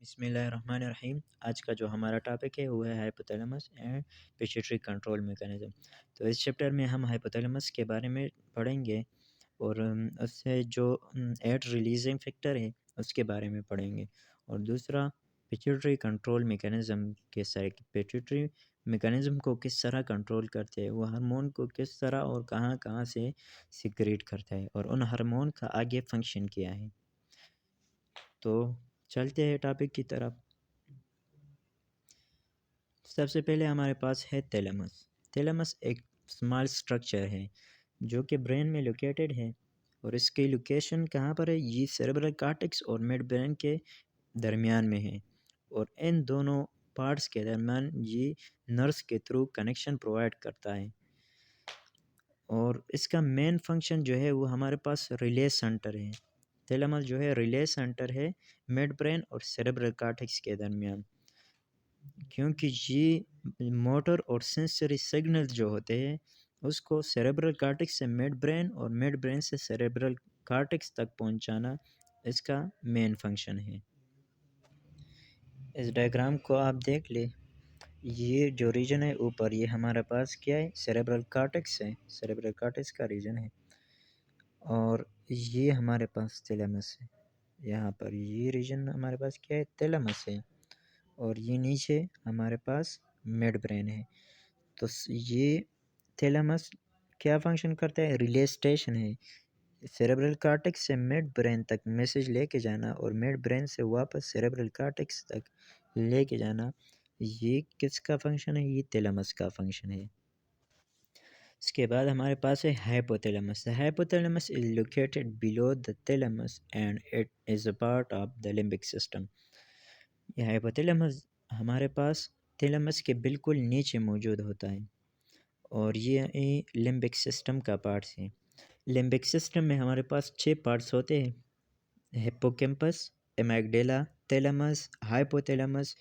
बिस्मिल्लाहिर्रहमानिर्रहीम। आज का जो हमारा टॉपिक है वो है hypothalamus and pituitary control mechanism. तो इस चैप्टर में हम हाइपोथैलेमस के बारे में पढ़ेंगे और उससे जो एड रिलीजिंग फैक्टर है उसके बारे में पढ़ेंगे। और दूसरा पिट्यूटरी कंट्रोल मैकेनिज्म के सारे पिट्यूटरी मैकेनिज्म को किस तरह कंट्रोल करते हैं, वो हार्मोन को किस तरह और कहाँ कहाँ से सिक्रेट करता है और उन हार्मोन का आगे फंक्शन क्या है। तो चलते हैं टॉपिक की तरफ। सबसे पहले हमारे पास है थैलेमस। थैलेमस एक स्मॉल स्ट्रक्चर है जो कि ब्रेन में लोकेटेड है और इसकी लोकेशन कहाँ पर है, ये सेरेब्रल कॉर्टेक्स और मिड ब्रेन के दरमियान में है। और इन दोनों पार्ट्स के दरमियान ये नर्व्स के थ्रू कनेक्शन प्रोवाइड करता है। और इसका मेन फंक्शन जो है वो हमारे पास रिले सेंटर है। थैलेमस जो है रिले सेंटर है मिड ब्रेन और सेरेब्रल कॉर्टेक्स के दरमियान, क्योंकि ये मोटर और सेंसरी सिग्नल्स जो होते हैं उसको सेरेब्रल कॉर्टेक्स से मिड ब्रेन और मिड ब्रेन से सेरेब्रल कॉर्टेक्स तक पहुंचाना इसका मेन फंक्शन है। इस डायग्राम को आप देख ले, ये जो रीजन है ऊपर ये हमारे पास क्या है, सेरेब्रल कॉर्टेक्स है, सेरेब्रल कॉर्टेक्स का रीजन है। और ये हमारे पास थैलेमस है, यहाँ पर ये रीजन हमारे पास क्या है, थैलेमस है। और ये नीचे हमारे पास मिड ब्रेन है। तो ये थैलेमस क्या फंक्शन करता है, रिले स्टेशन है। सेरेब्रल कॉर्टेक्स से मिड ब्रेन तक मैसेज लेके जाना और मिड ब्रेन से वापस सेरेब्रल कॉर्टेक्स तक लेके जाना, ये किसका फंक्शन है, ये थैलेमस का फंक्शन है। इसके बाद हमारे पास है hypothalamus. The hypothalamus is located below the thalamus and it is a part of the limbic system. ये हाइपोथैलेमस हमारे पास थैलेमस के बिल्कुल नीचे मौजूद होता है और ये लिम्बिक सिस्टम का पार्ट है। लिम्बिक सिस्टम में हमारे पास 6 पार्ट्स होते हैं, hippocampus, amygdala, thalamus, hypothalamus,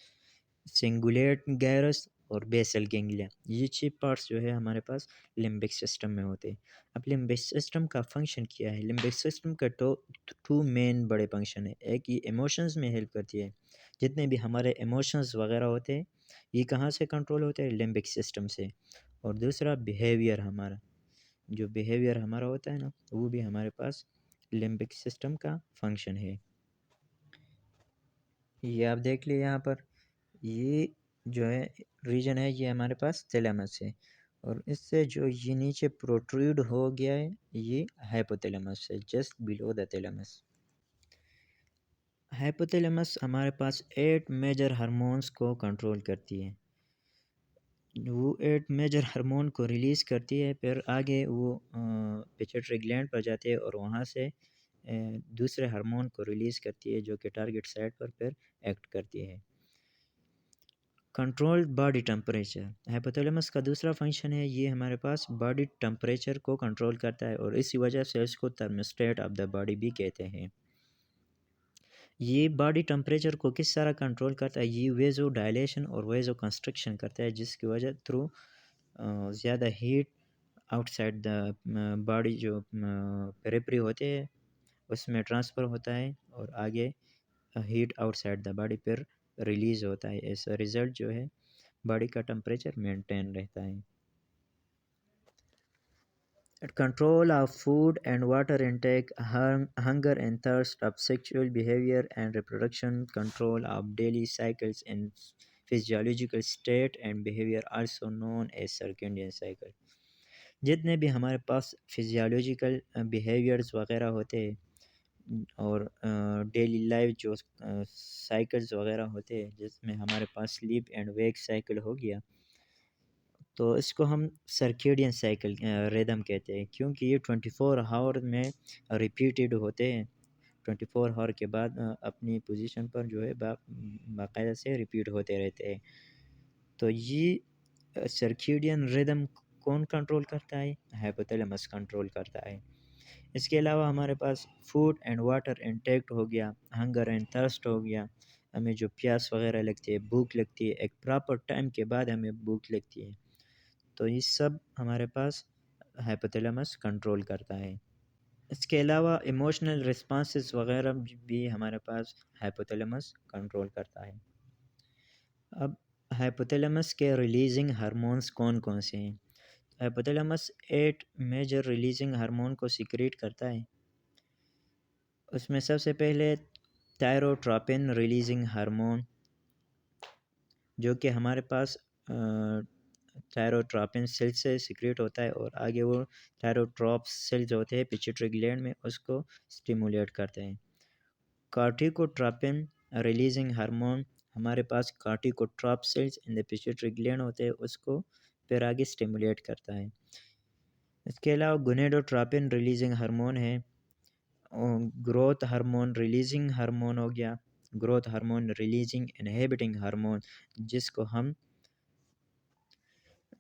cingulate gyrus और बेसल गैंग्लिया। ये 6 पार्ट्स जो है हमारे पास लिम्बिक सिस्टम में होते हैं। अब लिम्बिक सिस्टम का फंक्शन क्या है, लिम्बिक सिस्टम का टू मेन बड़े फंक्शन है। एक ये इमोशंस में हेल्प करती है, जितने भी हमारे इमोशंस वगैरह होते हैं ये कहाँ से कंट्रोल होते हैं, लिम्बिक सिस्टम से। और दूसरा बिहेवियर, हमारा जो बिहेवियर हमारा होता है ना, वो भी हमारे पास लिम्बिक सिस्टम का फंक्शन है। ये आप देख लिए यहाँ पर, ये जो है रीजन है ये हमारे पास थैलेमस है। और इससे जो ये नीचे प्रोट्रूड हो गया है ये हाइपोथैलेमस है, just below the thalamus. Hypothalamus हमारे पास 8 मेजर हार्मोन्स को कंट्रोल करती है। वो 8 मेजर हार्मोन को रिलीज़ करती है, फिर आगे वो पिट्यूटरी ग्लैंड पर जाते हैं और वहाँ से दूसरे हार्मोन को रिलीज़ करती है जो कि टारगेट साइट पर फिर एक्ट करती है। कंट्रोल्ड बॉडी टेम्परेचर, हाइपोथैलेमस का दूसरा फंक्शन है, ये हमारे पास बॉडी टेम्परेचर को कंट्रोल करता है और इसी वजह से इसको थर्मोस्टेट ऑफ द बॉडी भी कहते हैं। ये बॉडी टेम्परेचर को किस तरह कंट्रोल करता है, ये वेजो डायलेशन और वेजो कंस्ट्रक्शन करता है, जिसकी वजह थ्रू ज़्यादा हीट आउटसाइड द बॉडी जो पेरिफेरी होते हैं उसमें ट्रांसफ़र होता है और आगे हीट आउटसाइड द बॉडी पर रिलीज़ होता है। ऐसा रिज़ल्ट जो है बॉडी का टेम्परेचर मेंटेन रहता है। Control of food and water intake, hunger and thirst of sexual behaviour and reproduction, control of daily cycles in physiological state and behaviour also known as circadian cycle. जितने भी हमारे पास physiological behaviours वगैरह होते हैं और daily life जो cycles वगैरह होते हैं, जिसमें हमारे पास स्लीप एंड वेक साइकिल हो गया, तो इसको हम सर्केडियन साइकिल रिदम कहते हैं, क्योंकि ये 24 आवर में रिपीटेड होते हैं। 24 आवर के बाद अपनी पोजीशन पर जो है बाकायदा से रिपीट होते रहते हैं। तो ये सर्केडियन रिदम कौन कंट्रोल करता है, हाइपोथैलेमस कंट्रोल करता है। इसके अलावा हमारे पास फूड एंड वाटर इंटेक्ट हो गया, हंगर एंड थर्स्ट हो गया, हमें जो प्यास वगैरह लगती है, भूख लगती है, एक प्रॉपर टाइम के बाद हमें भूख लगती है, तो ये सब हमारे पास हाइपोथैलेमस कंट्रोल करता है। इसके अलावा इमोशनल रिस्पॉन्सेस वगैरह भी हमारे पास हाइपोथैलेमस कंट्रोल करता है। अब हाइपोथैलेमस के रिलीजिंग हार्मोन्स कौन कौन से हैं? हाइपोथैलेमस 8 मेजर रिलीजिंग हार्मोन को सीक्रेट करता है। उसमें सबसे पहले थायरोट्रोपिन रिलीजिंग हार्मोन, जो कि हमारे पास थायरोट्रोपिन सेल से सीक्रेट होता है और आगे वो थायरोट्रॉप्स सेल जो होते हैं पिट्यूटरी ग्लैंड में उसको स्टिमुलेट करते हैं। कार्टिकोट्रोपिन रिलीजिंग हार्मोन, हमारे पास corticotroph cells in the pituitary gland होते हैं, उसको फिर आगे स्टिमुलेट करता है। इसके अलावा गोनेडोट्रोपिन रिलीजिंग हार्मोन है, ग्रोथ हार्मोन रिलीजिंग हार्मोन हो गया, growth hormone releasing inhibiting hormone,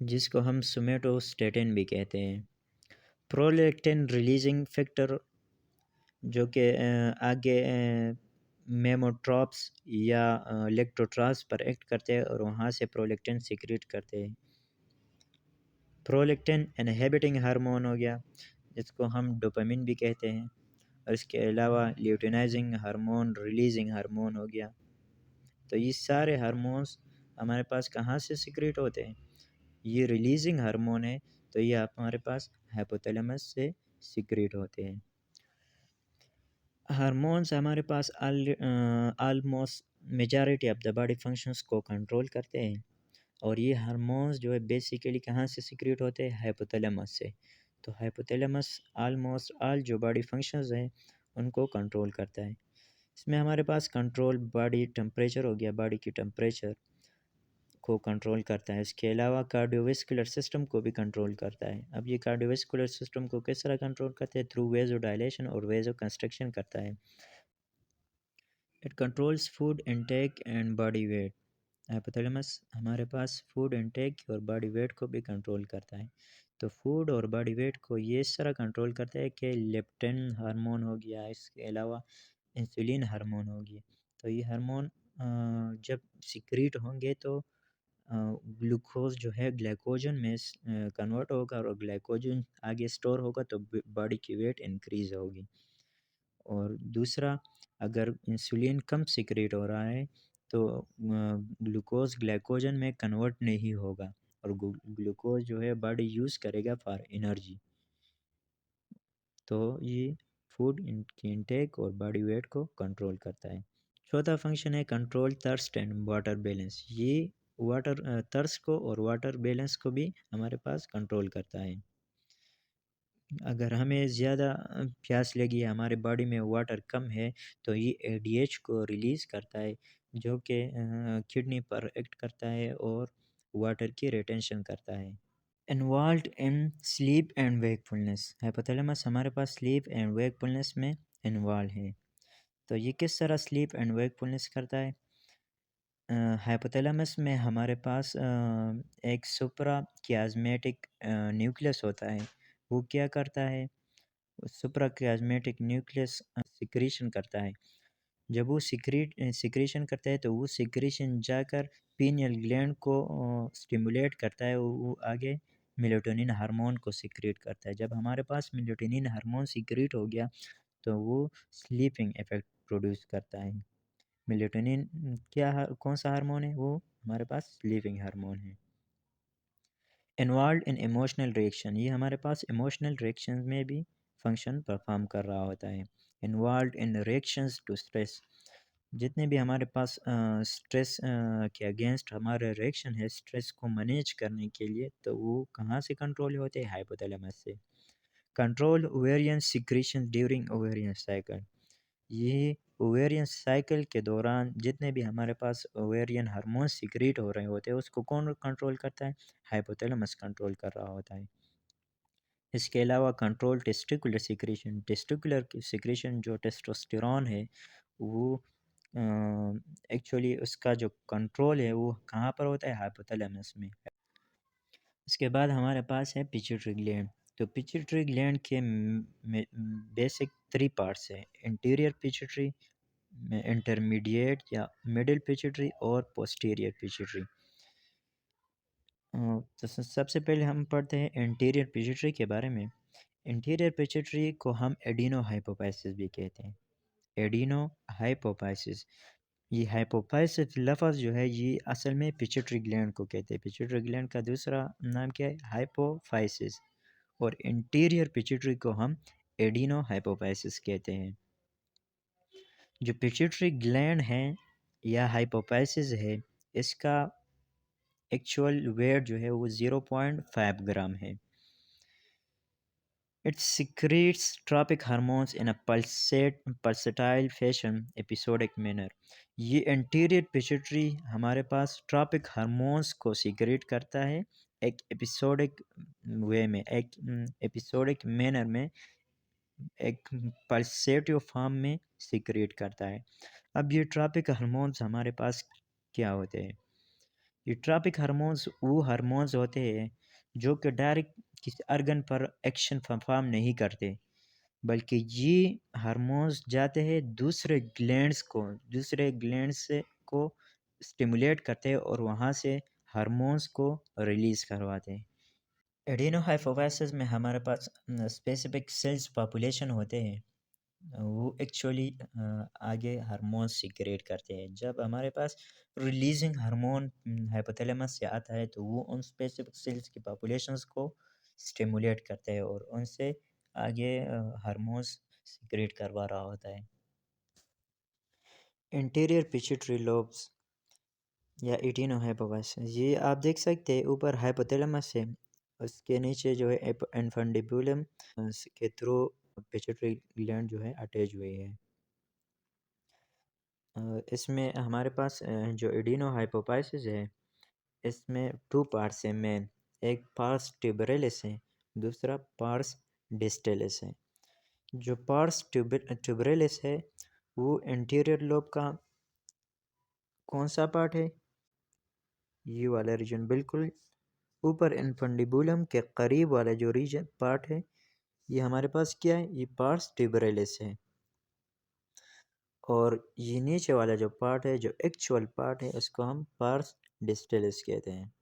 जिसको हम सोमेटोस्टेटिन भी कहते हैं। प्रोलैक्टिन रिलीजिंग फैक्टर, जो कि आगे मेमोट्रॉप्स या लेक्टोट्रांस पर एक्ट करते हैं और वहाँ से प्रोलैक्टिन सीक्रेट करते हैं। प्रोलैक्टिन इनहिबिटिंग हार्मोन हो गया, जिसको हम डोपामिन भी कहते हैं। और इसके अलावा ल्यूटिनाइजिंग हार्मोन रिलीजिंग हार्मोन हो गया। तो ये सारे हार्मोन्स हमारे पास कहाँ से सीक्रेट होते हैं? ये रिलीजिंग हार्मोन है, तो ये हमारे पास हाइपोथैलेमस से सीक्रेट होते हैं। हार्मोन्स हमारे पास almost majority of the body functions को कंट्रोल करते हैं, और ये हार्मोन्स जो है बेसिकली कहाँ से सीक्रेट होते हैं? हाइपोथैलेमस से। तो हाइपोथैलेमस ऑलमोस्ट ऑल जो बॉडी फंक्शंस हैं उनको कंट्रोल करता है। इसमें हमारे पास कंट्रोल बॉडी टेम्परेचर हो गया, बॉडी की टेम्परेचर को कंट्रोल करता है। इसके अलावा कार्डियोवैस्कुलर सिस्टम को भी कंट्रोल करता है। अब ये कार्डियोवैस्कुलर सिस्टम को किस तरह कंट्रोल करते हैं? थ्रू वेजो डायलेशन और वेजो कंस्ट्रक्शन करता है। It controls food intake and body weight. Hypothalamus हमारे पास फूड इनटेक और बॉडी वेट को भी कंट्रोल करता है। तो फूड और बॉडी वेट को ये इस तरह कंट्रोल करता है कि लेप्टिन हार्मोन हो गया, इसके अलावा इंसुलिन हार्मोन हो गया। तो ये हार्मोन जब सिक्रीट होंगे तो ग्लूकोज जो है ग्लाइकोजन में कन्वर्ट होगा, और ग्लाइकोजन आगे स्टोर होगा तो बॉडी की वेट इंक्रीज होगी। और दूसरा, अगर इंसुलिन कम सिक्रेट हो रहा है तो ग्लूकोज ग्लाइकोजन में कन्वर्ट नहीं होगा, और ग्लूकोज जो है बॉडी यूज़ करेगा फॉर एनर्जी। तो ये फूड की इनटेक और बॉडी वेट को कंट्रोल करता है। चौथा फंक्शन है control thirst and water balance. ये वाटर थर्स्ट को और वाटर बैलेंस को भी हमारे पास कंट्रोल करता है। अगर हमें ज़्यादा प्यास लगी है, हमारे बॉडी में वाटर कम है, तो ये एडीएच को रिलीज़ करता है, जो कि किडनी पर एक्ट करता है और वाटर की रिटेंशन करता है। Involve in sleep and wakefulness. Hypothalamus हमारे पास स्लीप एंड वेकफुलनेस में इन्वॉल्व है। तो ये किस तरह स्लीप एंड वेकफुलनेस करता है? हाइपोथैलेमस में हमारे पास एक सुप्रा कियास्मेटिक न्यूक्लियस होता है। वो क्या करता है? सुप्रा कियास्मेटिक न्यूक्लियस सिक्रीशन करता है। जब वो सिक्रीशन करता है तो वो सिक्रीशन जाकर पीनियल ग्लैंड को स्टिमुलेट करता है, वो आगे मेलाटोनिन हार्मोन को सिक्रेट करता है। जब हमारे पास मेलाटोनिन हार्मोन सिक्रेट हो गया तो वो स्लीपिंग इफेक्ट प्रोड्यूस करता है। मेलाटोनिन कौन सा हार्मोन है? वो हमारे पास स्लीपिंग हार्मोन है। इन्वॉल्व इन इमोशनल रिएक्शन, ये हमारे पास इमोशनल रिएक्शन में भी फंक्शन परफॉर्म कर रहा होता है। Involve in reactions to stress, जितने भी हमारे पास स्ट्रेस के अगेंस्ट हमारे रिएक्शन है, स्ट्रेस को मैनेज करने के लिए, तो वो कहाँ से कंट्रोल होते हैं? हाइपोथैलेमस से। Control ovarian secretion during ovarian cycle, ये ओवेरियन साइकिल के दौरान जितने भी हमारे पास ओवेरियन हार्मोन सिक्रीट हो रहे होते हैं उसको कौन कंट्रोल करता है? हाइपोथैलेमस कंट्रोल कर रहा होता है। इसके अलावा control testicular secretion, testicular secretion जो टेस्टोस्टेरॉन है वो एक्चुअली उसका जो कंट्रोल है वो कहाँ पर होता है? हाइपोथैलेमस में। इसके बाद हमारे पास है पिट्यूटरी ग्लैंड। तो पिट्यूटरी ग्लैंड के बेसिक 3 पार्ट्स हैं: इंटीरियर पिट्यूटरी, इंटरमीडिएट या मिडिल पिट्यूटरी और पोस्टीरियर पिट्यूटरी। तो सबसे पहले हम पढ़ते हैं इंटीरियर पिट्यूटरी के बारे में। इंटीरियर पिट्यूटरी को हम एडिनो हाइपोफाइसिस भी कहते हैं, एडिनो हाइपोफाइसिस। ये हाइपोफाइसिस लफ्ज़ जो है ये असल में पिट्यूटरी ग्लैंड को कहते हैं। पिट्यूटरी ग्लैंड का दूसरा नाम क्या है? हाइपोफाइसिस। और इंटीरियर पिट्यूटरी को हम एडिनो हाइपोफाइसिस कहते हैं। जो पिट्यूटरी ग्लैंड है या हाइपोफाइसिस है, इसका एक्चुअल वेट जो है वो 0.5 ग्राम है। It secretes tropic hormones in a pulsatile fashion, episodic manner. ये एंटीरियर पिट्यूटरी हमारे पास ट्रॉपिक हार्मोन्स को सीक्रेट करता है एक एपिसोडिक वे में, एक एपिसोडिक मैनर में, एक पल्सेटिव फॉर्म में सीक्रेट करता है। अब ये ट्रॉपिक हार्मोन्स हमारे पास क्या होते हैं? ये ट्रॉपिक हार्मोन्स वो हार्मोन्स होते हैं जो कि डायरेक्ट किसी अर्गन पर एक्शन परफॉर्म नहीं करते, बल्कि ये हार्मोन्स जाते हैं दूसरे ग्लैंड्स से को स्टिमुलेट करते हैं और वहाँ से हार्मोन्स को रिलीज़ करवाते हैं। एडिनोहाइपोफाइसिस में हमारे पास स्पेसिफिक सेल्स पॉपुलेशन होते हैं, वो एक्चुअली आगे हार्मोन सीक्रेट करते हैं। जब हमारे पास रिलीजिंग हार्मोन हाइपोथैलेमस से आता है तो वो उन स्पेसिफिक सेल्स की पॉपुलेशंस को स्टिमुलेट करते हैं और उनसे आगे हार्मोन्स सीक्रेट करवा रहा होता है। इंटीरियर पिट्यूटरी लोब्स या एडिनोहाइपोफाइसिस, ये आप देख सकते हैं ऊपर हाइपोथैलेमस है, उसके नीचे जो है इन्फंडिबुलम के थ्रू पिट्यूटरी ग्लैंड जो है अटैच हुई है। इसमें हमारे पास जो एडिनो हाइपोफाइसिस है, इसमें टू पार्ट्स हैं मेन। एक पार्स ट्यूबरेलिस है, दूसरा पार्स डिस्टेलिस है। जो पार्स ट्यूबरेलिस है वो इंटीरियर लोब का कौन सा पार्ट है? ये वाला रीजन, बिल्कुल ऊपर इन्फंडिबुलम के करीब वाला जो रीजन पार्ट है, ये हमारे पास क्या है? ये पार्स ट्यूबरेलिस है। और ये नीचे वाला जो पार्ट है, जो एक्चुअल पार्ट है, उसको हम पार्स डिस्टेलिस कहते हैं।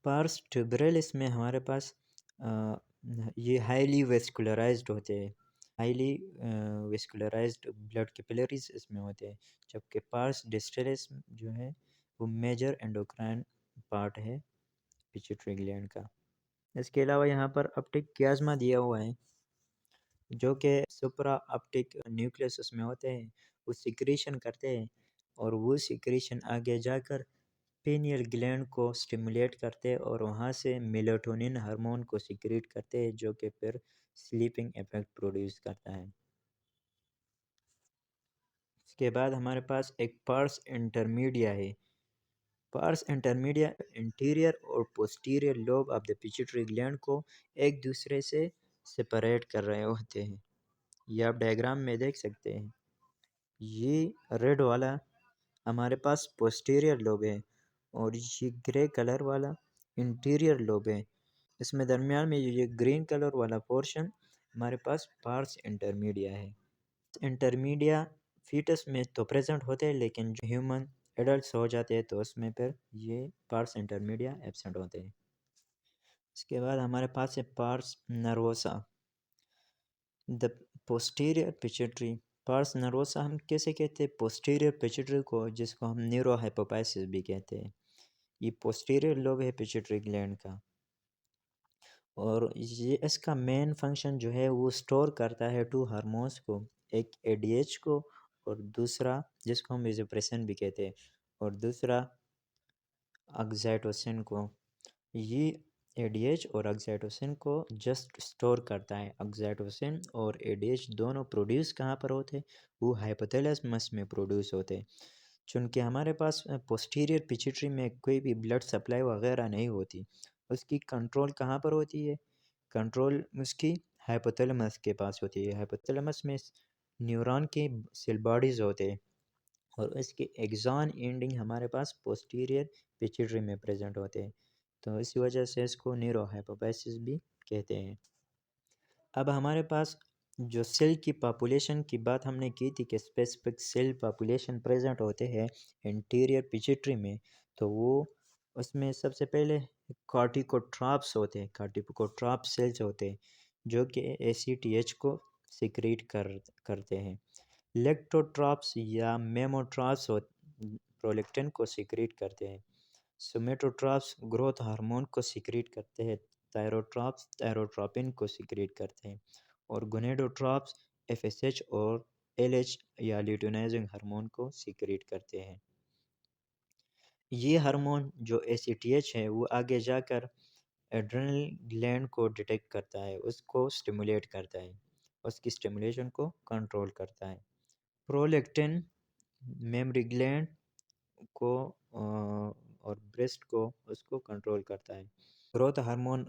पार्स ट्यूबरेलिस में हमारे पास ये हाईली वेस्कुलराइज्ड होते हैं, हाईली वेस्कुलराइज्ड ब्लड कैपिलरीज इसमें होते हैं, जबकि पार्स डिस्टेलिस जो है वो मेजर एंडोक्राइन पार्ट है पिट्यूटरी ग्लैंड का। इसके अलावा यहाँ पर ऑप्टिक कियाज्मा दिया हुआ है, जो कि सुप्रा ऑप्टिक न्यूक्लियस उसमें होते हैं, वो सिक्रीशन करते हैं और वो सिक्रीशन आगे जाकर पीनियल ग्लैंड को स्टिमुलेट करते हैं और वहाँ से मेलाटोनिन हार्मोन को सिक्रीट करते हैं, जो कि फिर स्लीपिंग इफेक्ट प्रोड्यूस करता है। इसके बाद हमारे पास एक पार्स इंटरमीडिया है। पार्स इंटरमीडिया इंटीरियर और posterior lobe of the pituitary gland को एक दूसरे से सेपरेट कर रहे होते हैं। ये आप डायग्राम में देख सकते हैं। ये रेड वाला हमारे पास पोस्टीरियर लोब है और ये ग्रे कलर वाला इंटीरियर लोब है। इसमें दरमियान में ये ग्रीन कलर वाला पोर्शन हमारे पास पार्स इंटरमीडिया है। इंटरमीडिया फीटस में तो प्रेजेंट होते हैं, लेकिन जो ह्यूमन एडल्ट हो जाते हैं तो उसमें फिर ये पार्स इंटरमीडिया एब्सेंट होते हैं। इसके बाद हमारे पास है pars nervosa, the posterior pituitary. Pars nervosa हम कैसे कहते हैं? पोस्टीरियर पिट्यूटरी को, जिसको हम न्यूरो हाइपोफाइसिस भी कहते हैं। ये पोस्टीरियर लोब है पिट्यूटरी ग्लैंड का और ये इसका मेन फंक्शन जो है वो स्टोर करता है टू हार्मोन्स को, एक एडीएच को और दूसरा जिसको हम वेसोप्रेसिन भी कहते हैं, और दूसरा ऑक्सीटोसिन को। ये एडीएच और ऑक्सीटोसिन को जस्ट स्टोर करता है। ऑक्सीटोसिन और एडीएच दोनों प्रोड्यूस कहाँ पर होते हैं? वो हाइपोथैलेमस में प्रोड्यूस होते हैं। चूँकि हमारे पास पोस्टीरियर पिट्यूटरी में कोई भी ब्लड सप्लाई वगैरह नहीं होती, उसकी कंट्रोल कहाँ पर होती है? कंट्रोल उसकी हाइपोथैलेमस के पास होती है। हाइपोथैलेमस में न्यूरॉन के सेल बॉडीज़ होते हैं और इसके एक्सॉन एंडिंग हमारे पास पोस्टीरियर पिट्यूटरी में प्रेजेंट होते हैं, तो इसी वजह से इसको न्यूरो हाइपोफाइसिस भी कहते हैं। अब हमारे पास जो सेल की पॉपुलेशन की बात हमने की थी कि स्पेसिफिक सेल पॉपुलेशन प्रेजेंट होते हैं इंटीरियर पिट्यूटरी में, तो वो उसमें सबसे पहले कार्टिकोट्रॉप सेल्स होते हैं जो कि ACTH को सिक्रीट करते हैं। लेक्टोट्रॉप्स या मेमोट्रॉप्स प्रोलेक्टिन को सिक्रीट करते हैं। सोमेटोट्रॉप्स ग्रोथ हार्मोन को सिक्रीट करते हैं। थायरोट्रॉप्स थायरोट्रोपिन को सिक्रीट करते हैं। और गोनेडोट्रॉप्स FSH और LH या ल्यूटिनाइजिंग हार्मोन को सिक्रीट करते हैं। ये हार्मोन जो ACTH है वो आगे जाकर एड्रेनल ग्लैंड को डिटेक्ट करता है, उसको स्टिमुलेट करता है, उसकी स्टिमुलेशन को कंट्रोल करता है। प्रोलेक्टिन मेमरी ग्लैंड को और ब्रेस्ट को उसको कंट्रोल करता है। ग्रोथ हार्मोन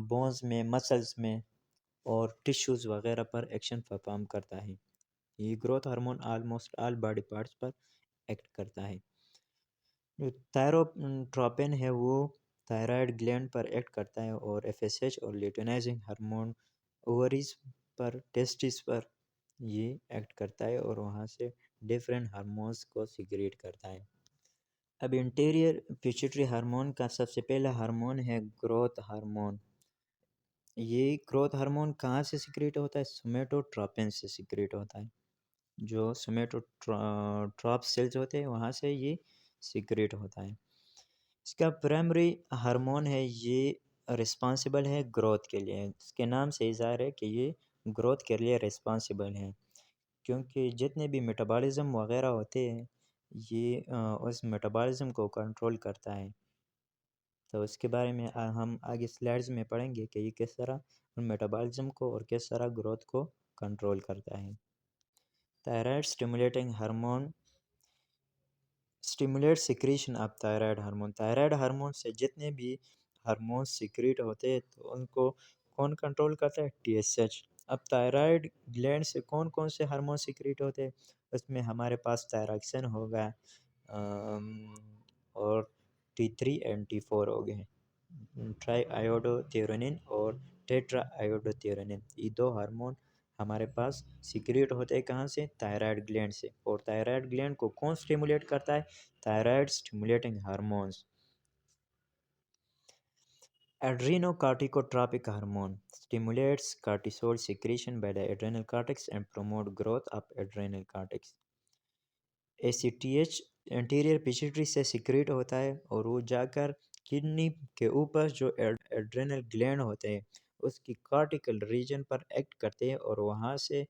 बोन्स में, मसल्स में और टिश्यूज़ वगैरह पर एक्शन परफॉर्म करता है। ये growth hormone almost all body parts पर एक्ट करता है। जो थायरोट्रोपिन है वो थायराइड ग्लैंड पर एक्ट करता है और FSH और ल्यूटिनाइजिंग हार्मोन ओवरीज पर, टेस्टिस पर ये एक्ट करता है और वहाँ से डिफरेंट हार्मोन्स को सिक्रीट करता है। अब इंटीरियर पिट्यूटरी हार्मोन का सबसे पहला हार्मोन है ग्रोथ हार्मोन। ये ग्रोथ हार्मोन कहाँ से सिक्रीट होता है? सोमेटोट्रोपिन से सिक्रीट होता है। जो सोमेटोट्रॉप सेल्स होते हैं वहाँ से ये सिक्रीट होता है। इसका प्राइमरी हार्मोन है, ये रिस्पॉन्सिबल है ग्रोथ के लिए। इसके नाम से ही ज़ाहिर है कि ये ग्रोथ के लिए रिस्पॉन्सिबल है, क्योंकि जितने भी मेटाबॉलिज्म वगैरह होते हैं ये उस मेटाबॉलिज्म को कंट्रोल करता है। तो इसके बारे में हम आगे स्लाइड्स में पढ़ेंगे कि ये किस तरह उन मेटाबॉलिज्म को और किस तरह ग्रोथ को कंट्रोल करता है। Thyroid stimulating hormone stimulate secretion of thyroid hormone. Thyroid hormone से जितने भी हार्मोन सिक्रीट होते हैं तो उनको कौन कंट्रोल करता है? TSH। अब थायराइड ग्लैंड से कौन कौन से हार्मोन सिक्रीट होते हैं? उसमें हमारे पास थायरॉक्सिन होगा और T3 एंड T4 हो गए, ट्राई आयोडोथेरोनिन और टेट्रा आयोडोथेरोनिन। ये दो हार्मोन हमारे पास सिक्रेट होते हैं कहाँ से? थायराइड ग्लैंड से। और थायराइड ग्लैंड को कौन स्टिमुलेट करता है? Thyroid stimulating hormones. Adrenocorticotropic hormone stimulates cortisol secretion by the adrenal cortex and promote growth of adrenal cortex. ACTH anterior pituitary से सिक्रेट होता है और वो जाकर किडनी के ऊपर जो एड्रेनल ग्लैंड होते हैं उसकी कार्टिकल रीजन पर एक्ट करते हैं और वहाँ से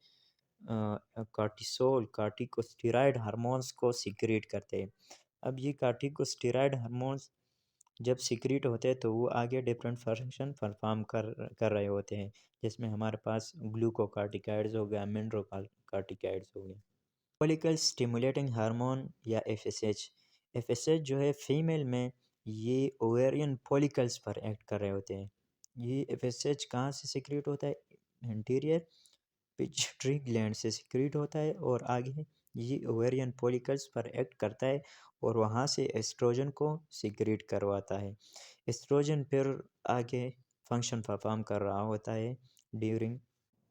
कार्टिसोल कार्टिकोस्टेरॉइड हार्मोन्स को सिक्रेट करते हैं। अब ये कार्टिकोस्टेरॉइड हार्मोन्स जब सिक्रेट होते हैं तो वो आगे डिफरेंट फंक्शन परफॉर्म कर रहे होते हैं, जिसमें हमारे पास ग्लूकोकार्टिकाइड्स हो गया, मिनरोकार्टिकाइड्स हो गया। फॉलिकल स्टिमुलेटिंग हार्मोन या FSH जो है फीमेल में ये ओवेरियन फॉलिकल्स पर एक्ट कर रहे होते हैं। ये FSH कहाँ से सिक्रेट होता है? इंटीरियर पिट्यूटरी ग्लैंड से सिक्रेट होता है और आगे ये ओवेरियन फॉलिकल्स पर एक्ट करता है और वहाँ से एस्ट्रोजन को सिक्रेट करवाता है। एस्ट्रोजन फिर आगे फंक्शन परफॉर्म कर रहा होता है ड्यूरिंग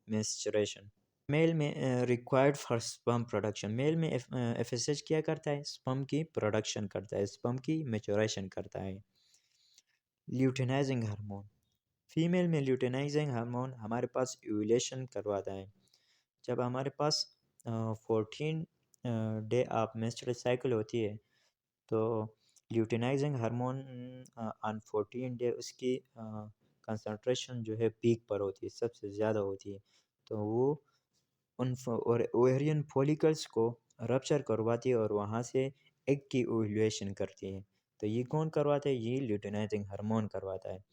मेंस्ट्रुएशन। मेल में required for sperm production. Male में FSH क्या करता है? स्पर्म की प्रोडक्शन करता है, स्पर्म की मैच्योरेशन करता है। Luteinizing hormone. फीमेल में ल्यूटिनाइजिंग हार्मोन हमारे पास ओव्यूलेशन करवाता है। जब हमारे पास 14 डे ऑफ मेंस्ट्रुअल साइकिल होती है तो ल्यूटिनाइजिंग हार्मोन ऑन 14 डे उसकी कंसंट्रेशन जो है पीक पर होती है, सबसे ज़्यादा होती है। तो वो उन और ओवेरियन फॉलिकल्स को रप्चर करवाती है और वहाँ से एग की ओव्यूलेशन करती है। तो ये कौन करवाता है? ये ल्यूटिनाइजिंग हार्मोन करवाता है।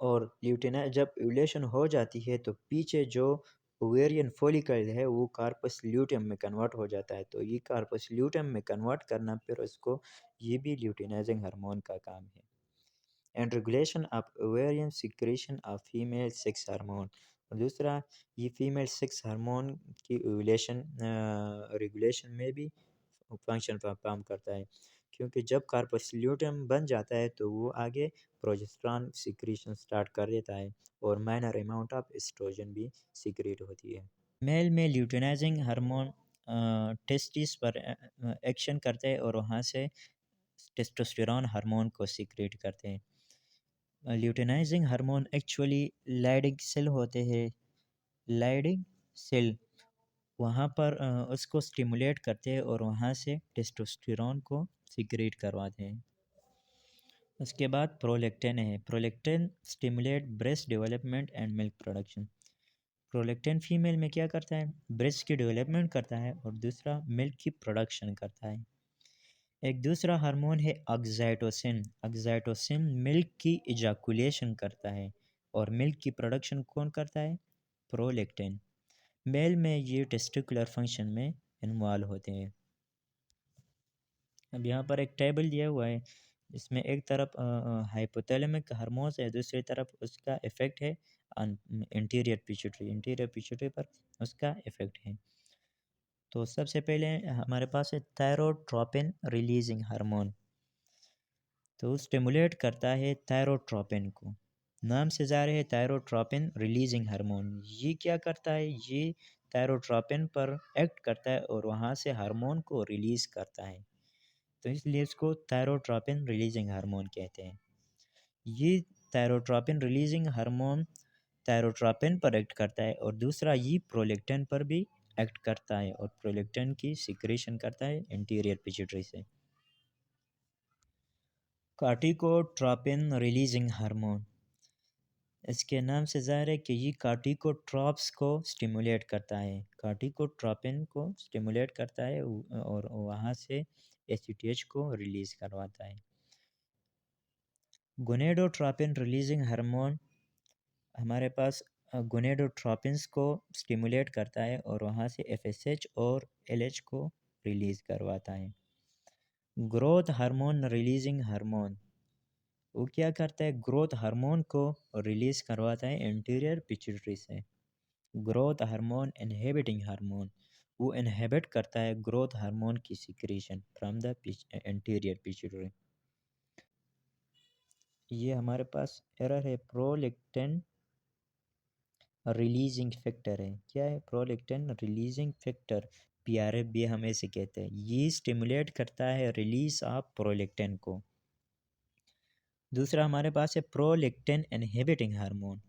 और ल्यूटिनाइज जब ओव्यूलेशन हो जाती है तो पीछे जो ओवेरियन फॉलिकल है वो कार्पस ल्यूटियम में कन्वर्ट हो जाता है। तो ये कार्पस ल्यूटियम में कन्वर्ट करना फिर उसको, ये भी ल्यूटिनाइजिंग हार्मोन का काम है। And regulation of ovarian secretion of female sex hormone. और दूसरा, ये फीमेल सेक्स हार्मोन की ओव्यूलेशन रेगुलेशन में भी फंक्शन परफॉर्म करता है, क्योंकि जब कार्पस ल्यूटियम बन जाता है तो वो आगे प्रोजेस्टेरॉन सिक्रीशन स्टार्ट कर देता है और माइनर अमाउंट ऑफ एस्ट्रोजन भी सिक्रेट होती है। मेल में ल्यूटिनाइजिंग हार्मोन टेस्टिस पर एक्शन करते हैं और वहाँ से टेस्टोस्टेरॉन हार्मोन को सिक्रेट करते हैं। ल्यूटेनाइजिंग हार्मोन एक्चुअली लाइडिंग सेल होते हैं, लाइडिंग सेल वहाँ पर उसको स्टिमुलेट करते हैं और वहाँ से टेस्टोस्टेरोन को सिक्रेट करवाते हैं। उसके बाद प्रोलेक्टिन है। Prolactin stimulate breast development and milk production. Prolactin female में क्या करता है, ब्रेस्ट की डेवलपमेंट करता है और दूसरा मिल्क की प्रोडक्शन करता है। एक दूसरा हार्मोन है ऑक्सीटोसिन। ऑक्सीटोसिन मिल्क की इजाकुलेशन करता है और मिल्क की प्रोडक्शन कौन करता है, प्रोलेक्टिन। मेल में ये टेस्टिकुलर फंक्शन में इन्वॉल्व होते हैं। अब यहाँ पर एक टेबल दिया हुआ है, इसमें एक तरफ हाइपोथैलेमिक हार्मोन्स है, दूसरी तरफ उसका इफेक्ट है इंटीरियर पिट्यूटरी, इंटीरियर पिट्यूटरी पर उसका इफेक्ट है। तो सबसे पहले हमारे पास है थायरोट्रोपिन रिलीजिंग हार्मोन। तो स्टिमुलेट करता है थायरोट्रोपिन को, नाम से ज़ाहिर है थायरोट्रोपिन रिलीजिंग हार्मोन। ये क्या करता है, ये थायरोट्रोपिन पर एक्ट करता है और वहाँ से हार्मोन को रिलीज़ करता है, तो इसलिए इसको थायरोट्रोपिन रिलीजिंग हार्मोन कहते हैं। ये थायरोट्रोपिन रिलीजिंग हार्मोन थायरोट्रोपिन पर एक्ट करता है और दूसरा ये प्रोलेक्टिन पर भी एक्ट करता है और प्रोलेक्टिन की सिक्रेशन करता है इंटीरियर पिट्यूटरी से। कार्टिकोट्रोपिन रिलीजिंग हार्मोन, इसके नाम से ज़ाहिर है कि ये कार्टिकोट्रॉप्स को स्टिमुलेट करता है, कार्टिकोट्रोपिन को स्टिमुलेट करता है और वहाँ से एसीटीएच को रिलीज़ करवाता है। गोनेडोट्रोपिन रिलीजिंग हार्मोन हमारे पास गोनेडोट्रोपिन्स को स्टिमुलेट करता है और वहाँ से एफएसएच और एलएच को रिलीज़ करवाता है। ग्रोथ हार्मोन रिलीजिंग हार्मोन, वो क्या करता है, ग्रोथ हार्मोन को रिलीज़ करवाता है इंटीरियर पिट्यूटरी से। ग्रोथ हार्मोन इनहिबिटिंग हार्मोन, वो इनहिबिट करता है ग्रोथ हार्मोन की secretion from the interior pituitary. ये हमारे पास एरर है, प्रोलेक्टिन रिलीजिंग फैक्टर है। क्या है, प्रोलेक्टिन रिलीजिंग फैक्टर, पीआरएफ भी हम ऐसे कहते हैं। ये स्टिमुलेट करता है रिलीज ऑफ प्रोलेक्टिन को। दूसरा हमारे पास है प्रोलेक्टिन इनहिबिटिंग हार्मोन।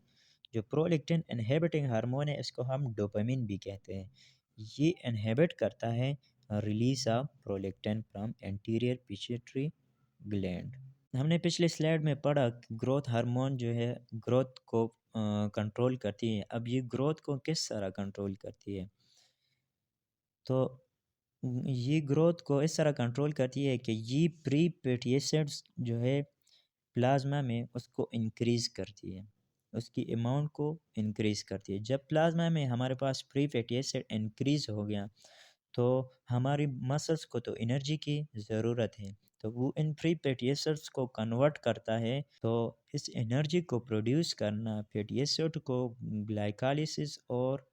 जो प्रोलेक्टिन इनहिबिटिंग हार्मोन है इसको हम डोपामिन भी कहते हैं। ये इनहिबिट करता है release of prolactin from anterior pituitary gland. हमने पिछले स्लाइड में पढ़ा कि ग्रोथ हार्मोन जो है ग्रोथ को कंट्रोल करती है। अब ये ग्रोथ को किस तरह कंट्रोल करती है, तो ये ग्रोथ को इस तरह कंट्रोल करती है कि ये प्री फैटी एसिड्स जो है प्लाज्मा में उसको इंक्रीज़ करती है, उसकी अमाउंट को इंक्रीज़ करती है। जब प्लाज्मा में हमारे पास प्री फैटी एसिड इंक्रीज़ हो गया तो हमारी मसल्स को तो एनर्जी की ज़रूरत है, तो वो इन फ्री फैटी एसिड्स को कन्वर्ट करता है। तो इस एनर्जी को प्रोड्यूस करना, फैटी एसिड को ग्लाइकोलाइसिस और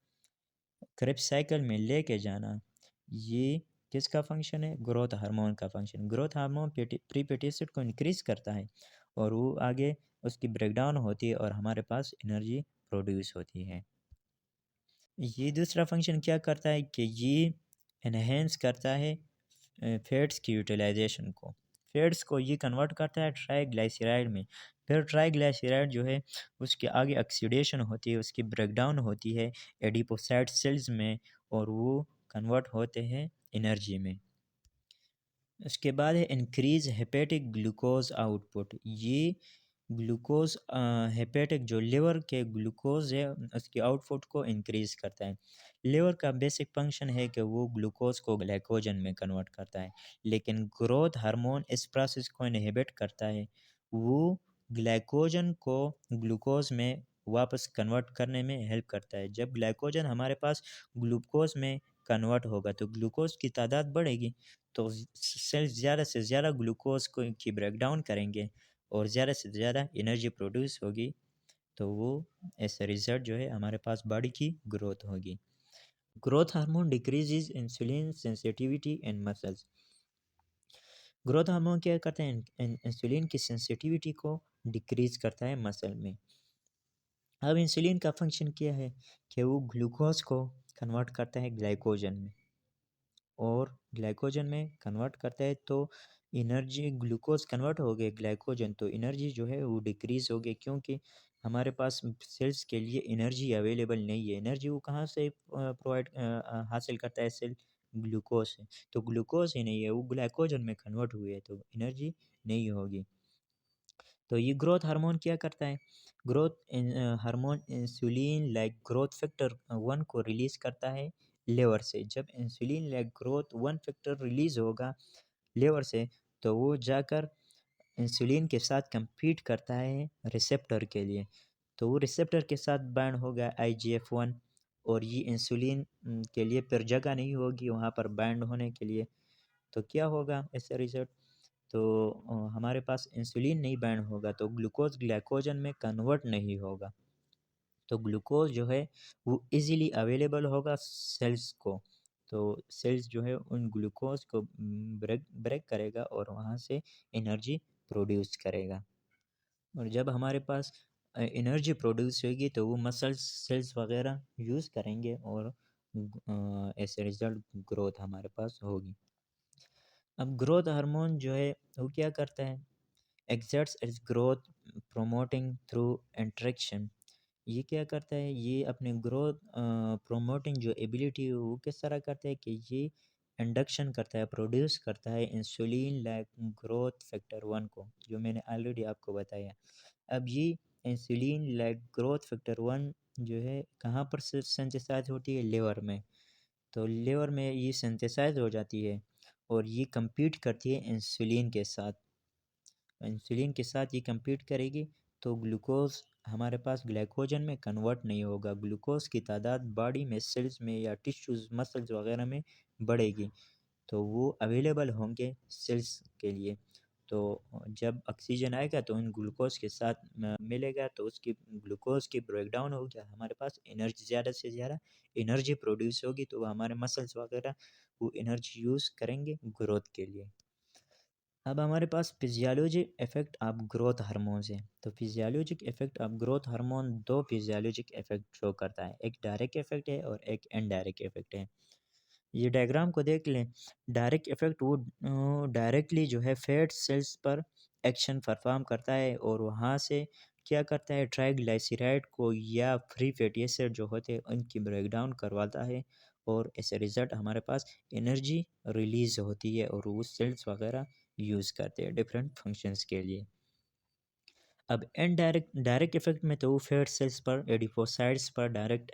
क्रेब्स साइकिल में लेके जाना, ये किसका फंक्शन है, ग्रोथ हार्मोन का function. Growth hormone pre fatty acid को इंक्रीज़ करता है और वो आगे उसकी ब्रेकडाउन होती है और हमारे पास एनर्जी प्रोड्यूस होती है। ये दूसरा फंक्शन क्या करता है कि ये इन्हेंस करता है फैट्स की यूटिलाइजेशन को। फैट्स को ये कन्वर्ट करता है ट्राइग्लाइसराइड में। फिर ट्राइग्लाइसराइड जो है उसके आगे ऑक्सीडेशन होती है, उसकी ब्रेकडाउन होती है एडिपोसाइट सेल्स में और वो कन्वर्ट होते हैं एनर्जी में। उसके बाद है इंक्रीज हेपेटिक ग्लूकोज आउटपुट। ये ग्लूकोज हेपेटिक जो लिवर के ग्लूकोज है उसकी आउटपुट को इंक्रीज़ करता है। लिवर का बेसिक फंक्शन है कि वो ग्लूकोज को ग्लाइकोजन में कन्वर्ट करता है, लेकिन ग्रोथ हार्मोन इस प्रोसेस को इनहिबिट करता है। वो ग्लाइकोजन को ग्लूकोज में वापस कन्वर्ट करने में हेल्प करता है। जब ग्लाइकोजन हमारे पास ग्लूकोज में कन्वर्ट होगा तो ग्लूकोज की तादाद बढ़ेगी, तो सेल्स ज़्यादा से ज़्यादा ग्लूकोज को की ब्रेकडाउन करेंगे और ज़्यादा से ज़्यादा एनर्जी प्रोड्यूस होगी, तो वो एज अ रिज़ल्ट जो है हमारे पास बॉडी की ग्रोथ होगी। Growth hormone decreases insulin sensitivity in muscles. Growth hormone क्या करते हैं, इंसुलिन की सेंसिटिविटी को डिक्रीज करता है मसल में। अब इंसुलिन का फंक्शन क्या है कि वो ग्लूकोज को कन्वर्ट करता है ग्लाइकोजन में, और ग्लाइकोजन में कन्वर्ट करता है तो एनर्जी ग्लूकोज कन्वर्ट हो गए ग्लाइकोजन, तो एनर्जी जो है वो डिक्रीज़ हो गई, क्योंकि हमारे पास सेल्स के लिए एनर्जी अवेलेबल नहीं है। एनर्जी वो कहाँ से प्रोवाइड हासिल करता है सेल? ग्लूकोज से। तो ग्लूकोज ही नहीं है, वो ग्लाइकोजन में कन्वर्ट हुए, तो एनर्जी नहीं होगी। तो ये ग्रोथ हार्मोन क्या करता है? Growth hormone insulin like growth factor 1 को रिलीज़ करता है लिवर से। जब insulin like growth 1 factor release होगा लिवर से, तो वो जाकर इंसुलिन के साथ compete करता है रिसेप्टर के लिए। तो वो रिसेप्टर के साथ बाइंड होगा IGF-1, और ये इंसुलिन के लिए फिर जगह नहीं होगी वहाँ पर बाइंड होने के लिए। तो क्या होगा इसका रिज़ल्ट? तो हमारे पास इंसुलिन नहीं बाइंड होगा, तो ग्लूकोज ग्लाइकोजन में कन्वर्ट नहीं होगा। तो ग्लूकोज जो है वो इजीली अवेलेबल होगा सेल्स को। तो सेल्स जो है उन ग्लूकोज को ब्रेक ब्रेक करेगा और वहाँ से एनर्जी प्रोड्यूस करेगा। और जब हमारे पास एनर्जी प्रोड्यूस होगी, तो वो मसल्स सेल्स वगैरह यूज़ करेंगे, और ऐसे रिजल्ट ग्रोथ हमारे पास होगी। अब ग्रोथ हार्मोन जो है वो क्या करता है? Exerts it's growth promoting through interaction. ये क्या करता है? ये अपने ग्रोथ प्रोमोटिंग जो एबिलिटी है वो किस तरह करता है कि ये इंडक्शन करता है, प्रोड्यूस करता है इंसुलिन लाइक ग्रोथ फैक्टर 1 को, जो मैंने ऑलरेडी आपको बताया। अब ये इंसुलिन लाइक ग्रोथ फैक्टर 1 जो है कहाँ पर सिंथेसाइज होती है? लिवर में। तो लिवर में ये सिंथेसाइज हो जाती है, और ये compete करती है इंसुलिन के साथ। इंसुलिन के साथ ये compete करेगी, तो ग्लूकोज हमारे पास ग्लाइकोजन में कन्वर्ट नहीं होगा। ग्लूकोज की तादाद बॉडी में सेल्स में या टिश्यूज़ मसल्स वगैरह में बढ़ेगी, तो वो अवेलेबल होंगे सेल्स के लिए। तो जब ऑक्सीजन आएगा तो उन ग्लूकोज के साथ मिलेगा, तो उसकी ग्लूकोज की ब्रेकडाउन हो गया, हमारे पास एनर्जी ज़्यादा से ज़्यादा एनर्जी प्रोड्यूस होगी, तो हमारे मसल्स वगैरह वो एनर्जी यूज़ करेंगे ग्रोथ के लिए। अब हमारे पास physiologic effect of growth hormones है। तो physiologic effect of growth hormone दो फिजियोलॉजिक इफ़ेक्ट शो करता है, एक डायरेक्ट इफ़ेक्ट है और एक इनडायरेक्ट इफ़ेक्ट है। ये डायग्राम को देख लें। डायरेक्ट इफ़ेक्ट वो डायरेक्टली जो है फैट सेल्स पर एक्शन परफॉर्म करता है, और वहाँ से क्या करता है? ट्राइग्लिसराइड को या फ्री फैटी एसिड जो होते हैं उनकी ब्रेकडाउन करवाता है, और एज ए रिज़ल्ट हमारे पास एनर्जी रिलीज़ होती है, और वो सेल्स वगैरह यूज़ करते हैं डिफरेंट फंक्शंस के लिए। अब इनडायरेक्ट डायरेक्ट इफ़ेक्ट में तो वो फैट सेल्स पर एडिपोसाइट्स पर डायरेक्ट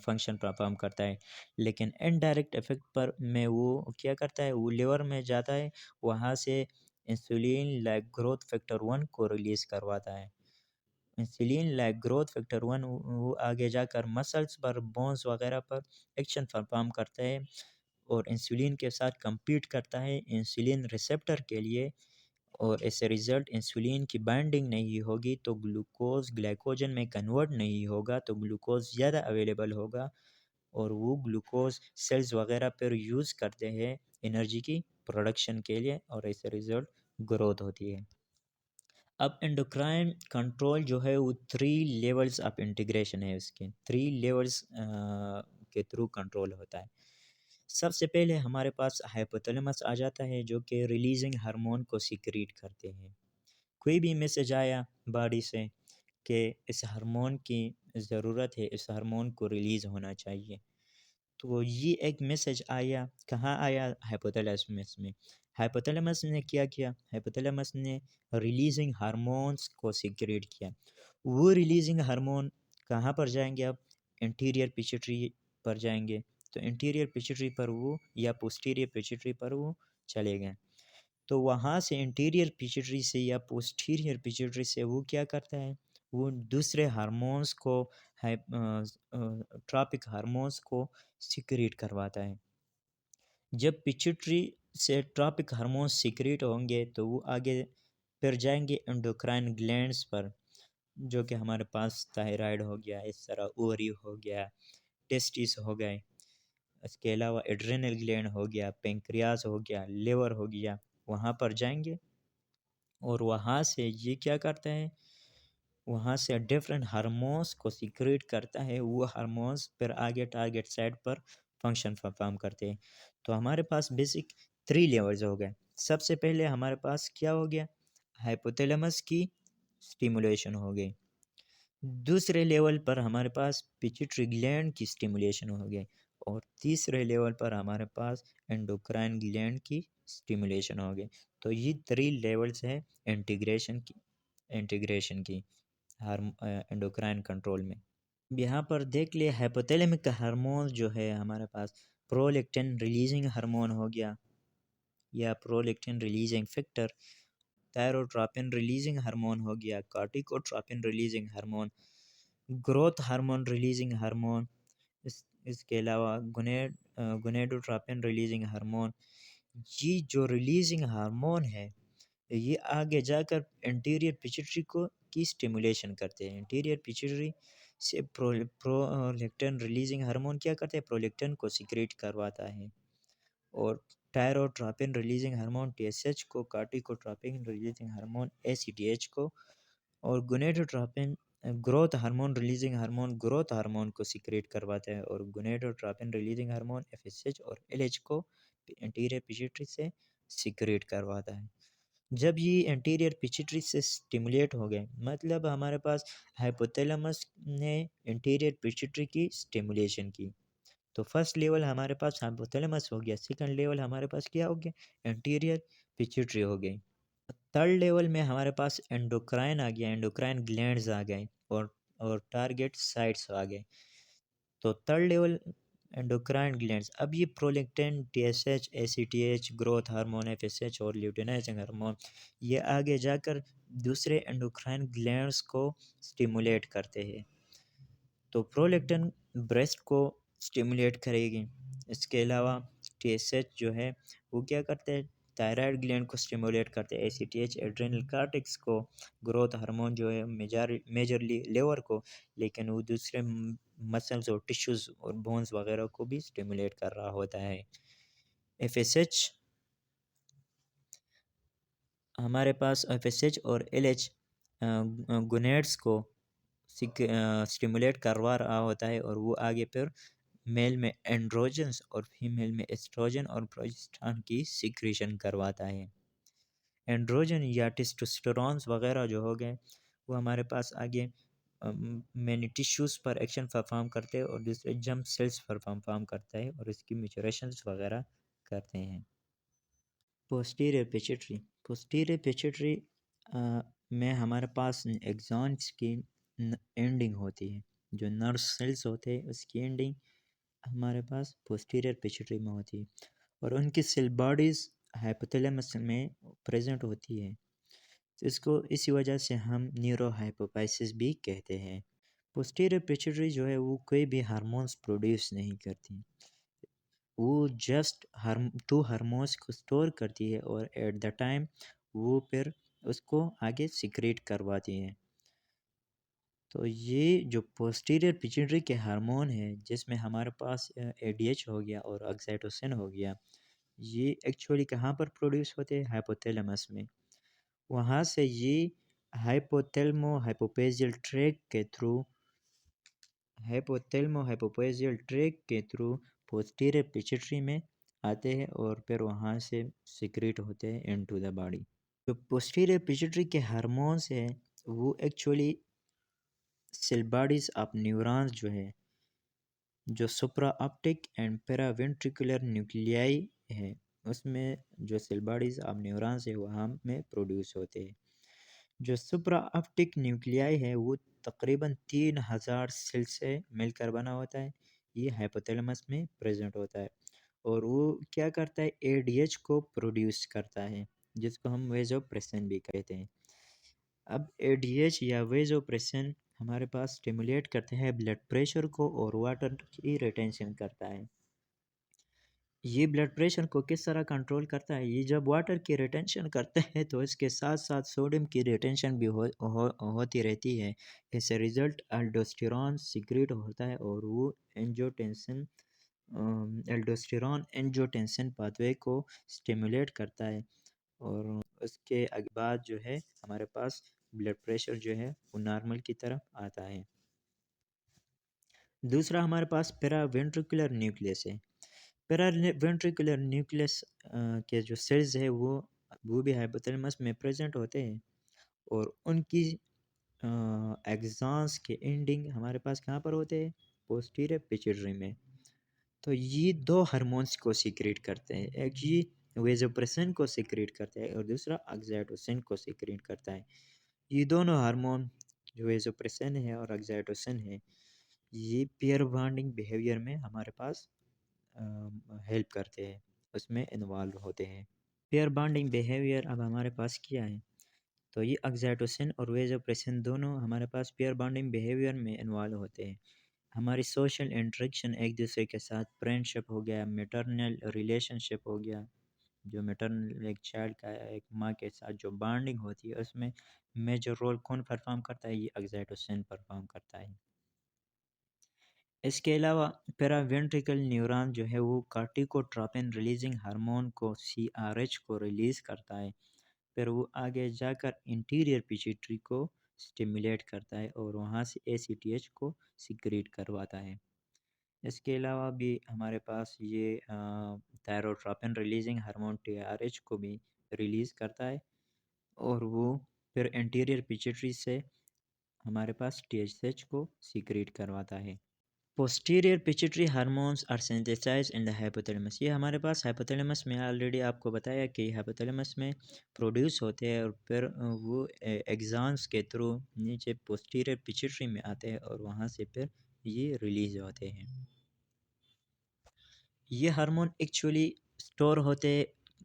फंक्शन परफॉर्म करता है, लेकिन इनडायरेक्ट इफ़ेक्ट पर में वो क्या करता है? वो लिवर में जाता है, वहाँ से इंसुलिन लाइक ग्रोथ फैक्टर 1 को रिलीज़ करवाता है। इंसुलिन लाइक ग्रोथ फैक्टर 1 वो आगे जाकर मसल्स पर, बोन्स वगैरह पर एक्शन परफॉर्म करता है, और इंसुलिन के साथ compete करता है इंसुलिन रिसेप्टर के लिए, और एज ए रिज़ल्ट इंसुलिन की बाइंडिंग नहीं होगी, तो ग्लूकोज ग्लाइकोजन में कन्वर्ट नहीं होगा, तो ग्लूकोज ज़्यादा अवेलेबल होगा, और वो ग्लूकोज सेल्स वगैरह पर यूज़ करते हैं एनर्जी की प्रोडक्शन के लिए, और एज ए रिज़ल्ट ग्रोथ होती है। अब एंडोक्राइन कंट्रोल जो है वो 3 लेवल्स ऑफ इंटीग्रेशन है, उसके 3 लेवल्स के थ्रू कंट्रोल होता है। सबसे पहले हमारे पास हाइपोथैलेमस आ जाता है, जो कि रिलीजिंग हार्मोन को सीक्रेट करते हैं। कोई भी मैसेज आया बॉडी से कि इस हार्मोन की ज़रूरत है, इस हार्मोन को रिलीज़ होना चाहिए, तो ये एक मैसेज आया, कहाँ आया? हाइपोथैलेमस में। हाइपोथैलेमस ने क्या किया? हाइपोथैलेमस ने रिलीजिंग हार्मोन्स को सीक्रेट किया। वो रिलीजिंग हार्मोन कहाँ पर जाएंगे अब? इंटीरियर पिट्यूटरी पर जाएंगे। तो इंटीरियर पिट्यूटरी पर वो, या पोस्टीरियर पिट्यूटरी पर वो चले गए। तो वहाँ से इंटीरियर पिट्यूटरी से या पोस्टीरियर पिट्यूटरी से वो क्या करता है? वो दूसरे हार्मोन्स को, ट्रॉपिक हार्मोन्स को सीक्रेट करवाता है। जब पिट्यूटरी से ट्रॉपिक हार्मोन्स सीक्रेट होंगे, तो वो आगे फिर जाएंगे एंडोक्राइन ग्लैंड्स पर, जो कि हमारे पास थायराइड हो गया, इस तरह ओवरी हो गया, टेस्टिस हो गए, इसके अलावा एड्रेनल ग्लैंड हो गया, पेंक्रियाज हो गया, लिवर हो गया, वहाँ पर जाएंगे, और वहाँ से ये क्या करते हैं? वहाँ से डिफरेंट हार्मोन्स को सीक्रेट करता है, वो हार्मोन्स फिर आगे टारगेट साइट पर फंक्शन परफॉर्म करते हैं। तो हमारे पास बेसिक 3 लेवल्स हो गए। सबसे पहले हमारे पास क्या हो गया, हाइपोथैलेमस की स्टिमुलेशन हो गई। दूसरे लेवल पर हमारे पास पिट्यूटरी ग्लैंड की स्टिमुलेशन हो गई, और तीसरे लेवल पर हमारे पास एंडोक्राइन ग्लैंड की स्टिमुलेशन हो गई। तो ये 3 लेवल्स है इंटीग्रेशन की एंडोक्राइन कंट्रोल में। यहाँ पर देख लिए हाइपोथैलेमिक हार्मोन जो है हमारे पास, प्रोलैक्टिन रिलीजिंग हार्मोन हो गया या prolactin releasing factor, thyrotropin releasing hormone हो गया, corticotropin releasing hormone, growth hormone releasing hormone, इसके अलावा गोनेडोट्रोपिन रिलीजिंग हार्मोन। ये जो रिलीजिंग हार्मोन है ये आगे जाकर एंटीरियर पिट्यूटरी को की स्टिमुलेशन करते हैं। एंटीरियर पिट्यूटरी से प्रोलैक्टिन रिलीजिंग हार्मोन क्या करते हैं, प्रोलैक्टिन को सीक्रेट करवाता है, और टायरोट्रोपिन रिलीजिंग हार्मोन टीएसएच को, कार्टिकोट्रोपिन रिलीजिंग हार्मोन एसीटीएच को, और gonadotropin growth hormone releasing hormone growth hormone को सीक्रेट करवाता है, और गोनेडोट्रोपिन रिलीजिंग हार्मोन एफएसएच और एलएच को एंटीरियर पिट्यूटरी से सीक्रेट करवाता है। जब ये एंटीरियर पिट्यूटरी से स्टिमुलेट हो गए, मतलब हमारे पास हाइपोथैलेमस ने एंटीरियर पिट्यूटरी की स्टिमुलेशन की, तो फर्स्ट लेवल हमारे पास हाइपोथैलेमस हो गया, सेकंड लेवल हमारे पास क्या हो गया, एंटीरियर पिट्यूटरी हो गई। थर्ड लेवल में हमारे पास एंडोक्राइन आ गया, एंडोक्राइन ग्लैंड्स आ गए, और टारगेट साइट्स आ गए। तो थर्ड लेवल एंडोक्राइन ग्लैंड्स, अब ये prolactin, TSH, ACTH, growth hormone FSH और ल्यूटिनाइजिंग हार्मोन ये आगे जाकर दूसरे एंडोक्राइन ग्लैंड्स को स्टिमुलेट करते हैं। तो प्रोलैक्टिन ब्रेस्ट को स्टिमुलेट करेगी। इसके अलावा टीएसएच जो है वो क्या करते हैं, थायराइड ग्लैंड को स्टिमुलेट करते हैं। एसीटीएच एड्रेनल कार्टेक्स को, ग्रोथ हार्मोन जो है मेजरली लेवर को, लेकिन वो दूसरे मसल्स और टिश्यूज़ और बोन्स वगैरह को भी स्टिमुलेट कर रहा होता है। एफएसएच हमारे पास, एफएसएच और एलएच गोनेड्स को स्टिमुलेट करवा रहा होता है, और वो आगे फिर मेल में एंड्रोजन्स और फीमेल में एस्ट्रोजन और प्रोजेस्टेरॉन की सिक्रीशन करवाता है। एंड्रोजन या टेस्टोस्टेरोन्स वगैरह जो हो गए वो हमारे पास आगे मैनी टिश्यूज़ पर एक्शन परफॉर्म करते हैं, और दूसरे जम सेल्स पर परफॉर्म करता है, और इसकी मैच्योरेशंस वगैरह करते हैं। पोस्टीरियर पिट्यूटरी में हमारे पास एक्सॉन्स की एंडिंग होती है, जो नर्व सेल्स होते हैं उसकी एंडिंग हमारे पास पोस्टीरियर पिट्यूटरी में होती है, और उनकी सेल बॉडीज़ हाइपोथैलेमस में प्रेजेंट होती है। तो इसको इसी वजह से हम न्यूरो हाइपोफाइसिस भी कहते हैं। पोस्टीरियर पिट्यूटरी जो है वो कोई भी हार्मोन्स प्रोड्यूस नहीं करती, वो जस्ट टू हार्मोन्स को स्टोर करती है, और एट द टाइम वो फिर उसको आगे सीक्रेट करवाती है। तो ये जो पोस्टीरियर पिट्यूटरी के हार्मोन है, जिसमें हमारे पास एडीएच हो गया और ऑक्सीटोसिन हो गया, ये एक्चुअली कहाँ पर प्रोड्यूस होते हैं, हाइपोथैलेमस में। वहाँ से ये हाइपोथैलेमो हाइपोपेजियल ट्रैक के थ्रू पोस्टीरियर पिट्यूटरी में आते हैं, और फिर वहाँ से सीक्रेट होते हैं इनटू द बॉडी। जो पोस्टीरियर पिट्यूटरी के हार्मोन्स हैं वो actually cell bodies of neurons जो है, जो supra optic and paraventricular nuclei है, उसमें जो सेल बॉडीज ऑफ न्यूरॉन्स है वहाँ में प्रोड्यूस होते हैं। जो सुप्रा ऑप्टिक न्यूक्लियाई है वो तकरीबन 3000 सेल से मिलकर बना होता है। ये हाइपोथैलेमस में प्रेजेंट होता है, और वो क्या करता है, एडीएच को प्रोड्यूस करता है, जिसको हम वेजोप्रेसिन भी कहते हैं। अब एडीएच या वेजोप्रेसिन हमारे पास स्टिमुलेट करते हैं ब्लड प्रेशर को, और वाटर की रिटेंशन करता है। ये ब्लड प्रेशर को किस तरह कंट्रोल करता है, ये जब वाटर की रिटेंशन करते हैं तो इसके साथ साथ सोडियम की रिटेंशन भी होती रहती है। इस रिजल्ट एल्डोस्टेरॉन सीक्रेट होता है, और वो एंजियोटेंसिन एल्डोस्टेरॉन एंजियोटेंसिन पाथवे को स्टिमुलेट करता है, और उसके बाद जो है हमारे पास ब्लड प्रेशर जो है वो नॉर्मल की तरफ आता है। दूसरा हमारे पास पेरावेंट्रिकुलर न्यूक्लियस है। पैरावेंट्रिकुलर न्यूक्लियस के जो सेल्स है वो भी हाइपोथैलेमस में प्रेजेंट होते हैं, और उनकी एग्जांस के एंडिंग हमारे पास कहाँ पर होते हैं, पोस्टीरियर पिट्यूटरी में। तो ये दो हार्मोन्स को सीक्रेट करते हैं, एक ये वेसोप्रेसिन को सीक्रेट करता है और दूसरा ऑक्सीटोसिन को सीक्रेट करता है। ये दोनों हार्मोन जो वेसोप्रेसिन है और ऑक्सीटोसिन है, ये पेयर बॉन्डिंग बिहेवियर में हमारे पास हेल्प करते हैं, उसमें इन्वॉल्व होते हैं। पेयर बॉन्डिंग बिहेवियर अब हमारे पास क्या है, तो ये ऑक्सीटोसिन और वेसोप्रेसिन दोनों हमारे पास पेयर बॉन्डिंग बिहेवियर में इन्वॉल्व होते हैं। हमारी सोशल इंटरेक्शन एक दूसरे के साथ, फ्रेंडशिप हो गया, मैटरनल रिलेशनशिप हो गया, जो मैटरनल एक चाइल्ड का एक माँ के साथ जो बॉन्डिंग होती है, उसमें मेजर रोल कौन परफॉर्म करता है, ये ऑक्सीटोसिन परफॉर्म करता है। इसके अलावा पेरावेंट्रिकल न्यूरॉन जो है वो कार्टिकोट्रोपिन रिलीजिंग हार्मोन को CRH को रिलीज़ करता है, फिर वो आगे जाकर इंटीरियर पिट्यूटरी को स्टिमुलेट करता है और वहाँ से ACTH को सिक्रीट करवाता है। इसके अलावा भी हमारे पास ये थायरोट्रोपिन रिलीजिंग हार्मोन TRH को भी रिलीज़ करता है, और वो फिर इंटीरियर पिट्यूटरी से हमारे पास TSH को सिक्रीट करवाता है। Posterior pituitary hormones are synthesized in the hypothalamus, ये हमारे पास हाइपोथैलेमस में ऑलरेडी आपको बताया कि हाइपोथैलेमस में प्रोड्यूस होते हैं और फिर वो एग्जान्स के थ्रू नीचे पोस्टीरियर पिट्यूटरी में आते हैं और वहाँ से फिर ये रिलीज होते हैं। ये हार्मोन एक्चुअली स्टोर होते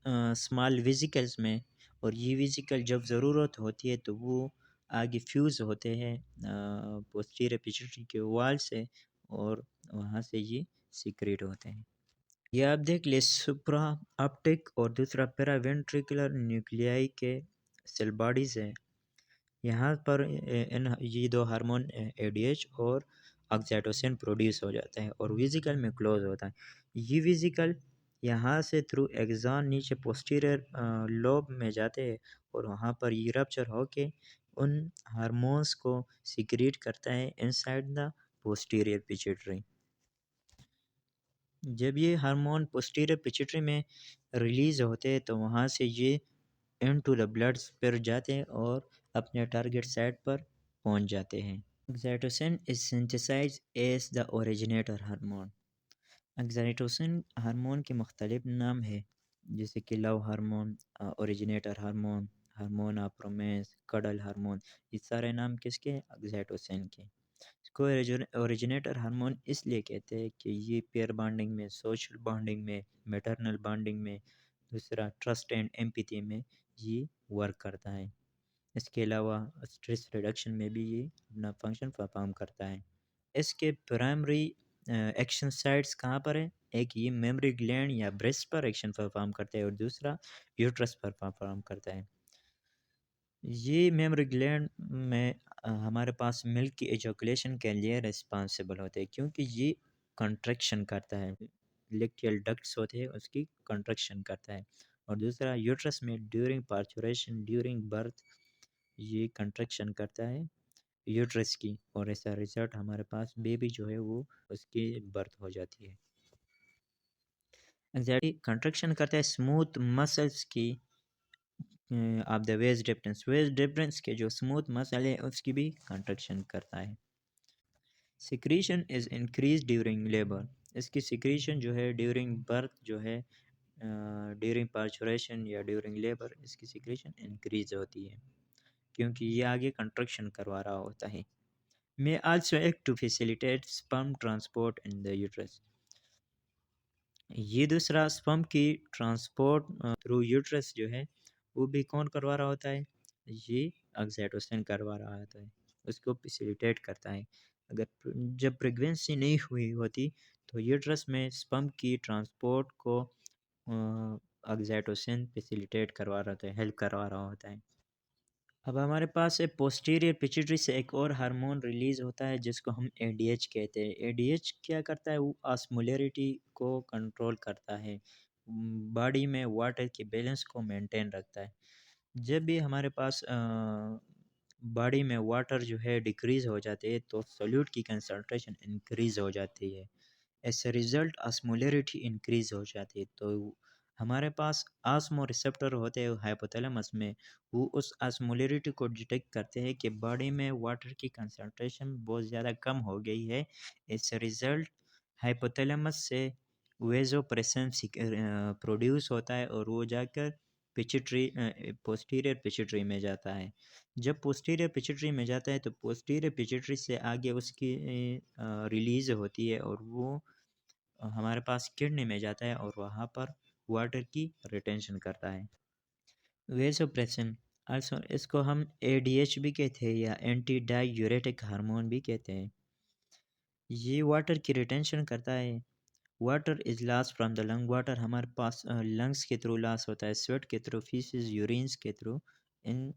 स्मॉल वेसिकल्स में, और ये वेसिकल जब ज़रूरत होती है तो वो आगे फ्यूज़ होते हैं पोस्टीरियर पिट्यूटरी के वॉल से, और वहाँ से ये सीक्रेट होते हैं। ये आप देख ले, सुप्रा ऑप्टिक और दूसरा पेरावेंट्रिकुलर न्यूक्लियाई के सेल बॉडीज़ हैं। यहाँ पर इन ये दो हार्मोन ADH और ऑक्सीटोसिन प्रोड्यूस हो जाता है और वेसिकल में क्लोज होता है। ये वेसिकल यहाँ से थ्रू एक्सॉन नीचे पोस्टीरियर लोब में जाते हैं, और वहाँ पर ये रप्चर होके उन हार्मोन्स को सिक्रीट करता है इनसाइड द पोस्टीरियर पिट्यूटरी। जब ये हार्मोन पोस्टीरियर पिट्यूटरी में रिलीज़ होते हैं तो वहाँ से ये इनटू द ब्लड फिर जाते हैं और अपने टारगेट साइट पर पहुँच जाते हैं। Oxytocin is synthesized as the originator hormone. Oxytocin hormone के मुख्तलिफ नाम है, जैसे कि love hormone, originator hormone, hormone of romance, cuddle hormone. ये सारे नाम किसके हैं, ऑक्सीटोसिन के। इसको ओरिजिनेटर हार्मोन इसलिए कहते हैं कि ये पेयर बॉन्डिंग में, सोशल बॉन्डिंग में, मैटरनल बॉन्डिंग में, दूसरा ट्रस्ट एंड एम्पैथी में ये वर्क करता है। इसके अलावा स्ट्रेस रिडक्शन में भी ये अपना फंक्शन परफॉर्म करता है। इसके प्राइमरी एक्शन साइट्स कहाँ पर है, एक ये मेमोरी ग्लैंड या ब्रेस्ट पर एक्शन परफॉर्म करता है और दूसरा यूट्रस पर परफॉर्म करता है। ये मेमोरी ग्लैंड में हमारे पास मिल्क की एजोकुलेशन के लिए रिस्पॉन्सिबल होते हैं, क्योंकि ये कंट्रैक्शन करता है, लिक्टियल डक्ट्स होते हैं उसकी कंट्रैक्शन करता है, और दूसरा यूट्रस में ड्यूरिंग पार्चुरेशन, ड्यूरिंग बर्थ ये कंट्रैक्शन करता है यूट्रस की, और ऐसा रिजल्ट हमारे पास बेबी जो है वो उसकी बर्थ हो जाती है। एग्जैक्टली कंट्रैक्शन करता है स्मूथ मसल्स की ऑफ द वेस्ट डिफरेंस के जो स्मूथ मसल है उसकी भी कंट्रैक्शन करता है। Secretion is increase during labour, इसकी सिक्रीशन जो है ड्यूरिंग बर्थ जो है, ड्यूरिंग पार्चुरेशन या ड्यूरिंग लेबर इसकी सिक्रीशन इंक्रीज होती है, क्योंकि ये आगे कंट्रैक्शन करवा रहा होता है। May also act to facilitate sperm transport in the uterus, ये दूसरा स्पर्म की ट्रांसपोर्ट थ्रू यूट्रस जो है वो भी कौन करवा रहा होता है, ये ऑक्सीटोसिन करवा रहा होता है, उसको फैसिलिटेट करता है। अगर जब प्रेगनेंसी नहीं हुई होती तो यूट्रस में स्पर्म की ट्रांसपोर्ट को ऑक्सीटोसिन फैसिलिटेट करवा रहा होता है, हेल्प करवा रहा होता है। अब हमारे पास है पोस्टीरियर पिट्यूटरी से एक और हार्मोन रिलीज होता है जिसको हम ADH कहते हैं। ADH क्या करता है, वो ऑस्मोलैरिटी को कंट्रोल करता है, बॉडी में वाटर के बैलेंस को मेंटेन रखता है। जब भी हमारे पास बॉडी में वाटर जो है डिक्रीज़ हो जाती है तो सोल्यूट की कंसंट्रेशन इंक्रीज़ हो जाती है, as a result osmolarity increase हो जाती है। तो हमारे पास ऑस्मो रिसेप्टर होते हैं हाइपोथैलेमस में, वो उस ऑस्मोलैरिटी को डिटेक्ट करते हैं कि बॉडी में वाटर की कंसंट्रेशन बहुत ज़्यादा कम हो गई है। एज ए रिज़ल्ट हाइपोथैलेमस से वेसोप्रेसिन प्रोड्यूस होता है और वो जाकर पिट्यूटरी पोस्टीरियर पिट्यूटरी में जाता है। जब पोस्टीरियर पिट्यूटरी में जाता है तो पोस्टीरियर पिट्यूटरी से आगे उसकी रिलीज़ होती है और वो हमारे पास किडनी में जाता है और वहाँ पर वाटर की रिटेंशन करता है। वेसोप्रेसिन आल्सो इसको हम एडीएच भी कहते हैं या एंटी डाययूरेटिक हार्मोन भी कहते हैं। ये वाटर की रिटेंशन करता है। Water is loss from the lung, water हमारे पास लंग्स के थ्रू लॉस होता है, स्वेट के थ्रू, फीसेस, यूरिन्स के थ्रू, इन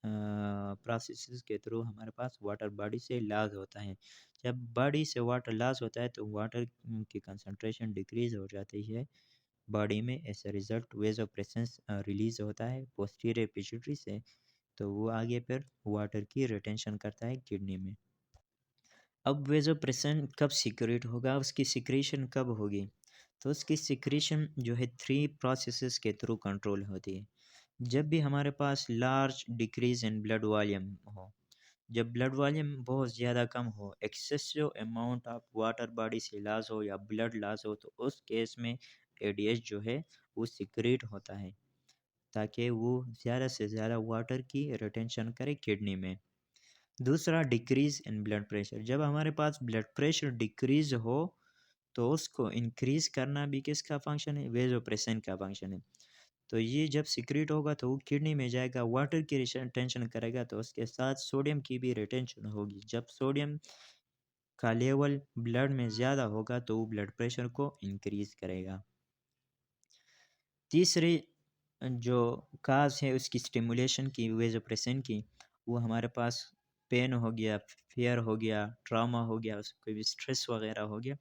प्रोसेसेस के थ्रू हमारे पास वाटर बॉडी से लॉस होता है। जब बॉडी से वाटर लॉस होता है तो वाटर की कंसंट्रेशन डिक्रीज़ हो जाती है बॉडी में। As a result vasopressin release होता है पोस्टीरियर पिट्यूटरी से, तो वो आगे फिर वाटर की रिटेंशन करता है किडनी में। अब वेसोप्रेसिन कब सिक्रेट होगा, उसकी सिक्रेशन कब होगी? तो उसकी सिक्रेशन जो है 3 प्रोसेसेस के थ्रू कंट्रोल होती है। जब भी हमारे पास large decrease in blood volume हो, जब ब्लड वॉल्यूम बहुत ज़्यादा कम हो, excessive amount of water body से लॉस हो या ब्लड लॉस हो, तो उस केस में एडीएच जो है वो सिक्रेट होता है ताकि वो ज़्यादा से ज़्यादा वाटर की रिटेंशन करे किडनी में। दूसरा डिक्रीज़ इन ब्लड प्रेशर, जब हमारे पास ब्लड प्रेशर डिक्रीज़ हो तो उसको इंक्रीज़ करना भी किसका फंक्शन है? वेसोप्रेसिन का फंक्शन है। तो ये जब सिक्रीट होगा तो वो किडनी में जाएगा, वाटर की रिटेंशन करेगा, तो उसके साथ सोडियम की भी रिटेंशन होगी। जब सोडियम का लेवल ब्लड में ज़्यादा होगा तो वो ब्लड प्रेशर को इंक्रीज़ करेगा। तीसरी जो काज है उसकी स्टिमुलेशन की, वेसोप्रेसिन की, वो हमारे पास पेन हो गया, फियर हो गया, ट्रॉमा हो गया, कोई भी स्ट्रेस वगैरह हो गया,